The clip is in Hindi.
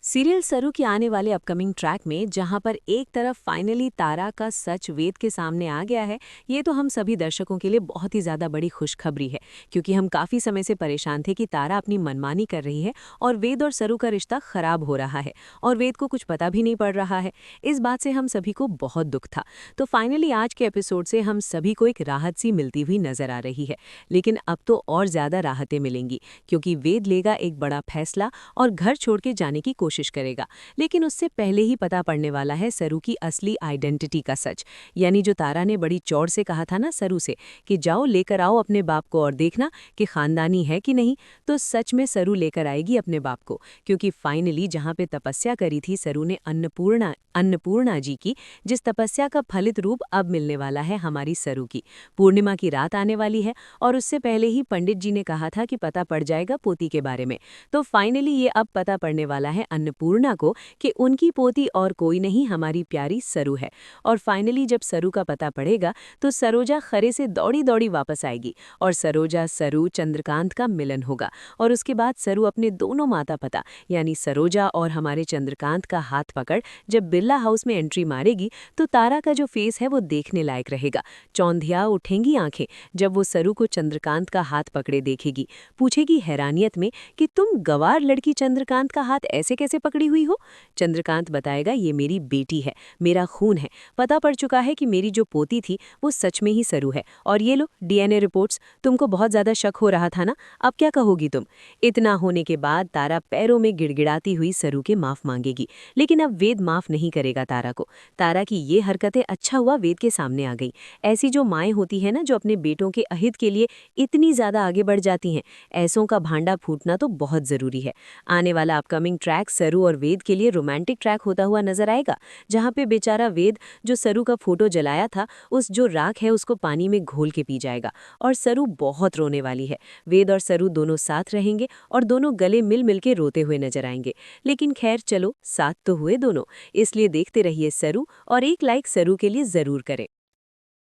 सीरियल सरू की आने वाले अपकमिंग ट्रैक में जहां पर एक तरफ फाइनली तारा का सच वेद के सामने आ गया है, ये तो हम सभी दर्शकों के लिए बहुत ही ज़्यादा बड़ी खुशखबरी है। क्योंकि हम काफ़ी समय से परेशान थे कि तारा अपनी मनमानी कर रही है और वेद और सरू का रिश्ता खराब हो रहा है और वेद को कुछ पता भी नहीं पड़ रहा है। इस बात से हम सभी को बहुत दुख था। तो फाइनली आज के एपिसोड से हम सभी को एक राहत सी मिलती हुई नजर आ रही है। लेकिन अब तो और ज़्यादा राहतें मिलेंगी, क्योंकि वेद लेगा एक बड़ा फैसला और घर छोड़ के जाने की कोशिश करेगा। लेकिन उससे पहले ही पता पड़ने वाला है सरू की असली आइडेंटिटी का सच। यानी जो तारा ने बड़ी चौड़ से कहा था ना सरू से कि जाओ लेकर आओ अपने बाप को और देखना कि खानदानी है कि नहीं, तो सच में सरू लेकर आएगी अपने बाप को। क्योंकि फाइनली जहां पे तपस्या करी थी सरू ने अन्नपूर्णा जी की, जिस तपस्या का फलित रूप अब मिलने वाला है हमारी सरू की। पूर्णिमा की रात आने वाली है और उससे पहले ही पंडित जी ने कहा था कि पता पड़ जाएगा पोती के बारे में। तो फाइनली ये अब पता पड़ने वाला है अन्नपूर्णा को कि उनकी पोती और कोई नहीं हमारी प्यारी सरू है। और फाइनली जब सरू का पता पड़ेगा तो सरोजा खरे से दौड़ी दौड़ी वापस आएगी और सरोजा सरू चंद्रकांत का मिलन होगा। और उसके बाद सरू अपने दोनों माता पिता यानी सरोजा और हमारे चंद्रकांत का हाथ पकड़ जब बिरला हाउस में एंट्री मारेगी तो तारा का जो फेस है वो देखने लायक रहेगा। चौंधिया उठेंगी आंखें जब वो सरू को चंद्रकांत का हाथ पकड़े देखेगी। पूछेगी हैरानियत में कि तुम गवार लड़की चंद्रकांत का हाथ ऐसे कैसे पकड़ी हुई हो। चंद्रकांत बताएगा ये मेरी बेटी है, मेरा खून है। पता पड़ चुका है कि मेरी जो पोती थी वो सच में ही सरू है। और ये लो डीएनए रिपोर्ट्स। तुमको बहुत ज्यादा शक हो रहा था ना, अब क्या कहोगी तुम। इतना होने के बाद तारा पैरों में गिड़गिड़ाती हुई सरू के माफ मांगेगी। लेकिन अब वेद माफ नहीं करेगा तारा को। तारा की ये हरकतें अच्छा हुआ वेद के सामने आ गई। ऐसी जो माएँ होती है ना जो अपने बेटों के अहित के लिए इतनी ज्यादा आगे बढ़ जाती हैं, ऐसों का भांडा फूटना तो बहुत जरूरी है। आने वाला अपकमिंग ट्रैक सरू और वेद के लिए रोमांटिक ट्रैक होता हुआ नजर आएगा, जहां पे बेचारा वेद जो सरू का फोटो जलाया था उस जो राख है उसको पानी में घोल के पी जाएगा और सरू बहुत रोने वाली है। वेद और सरू दोनों साथ रहेंगे और दोनों गले मिल मिल के रोते हुए नजर आएंगे। लेकिन खैर चलो, साथ तो हुए दोनों। इसलिए देखते रहिए सरू और एक लाइक सरू के लिए जरूर करें।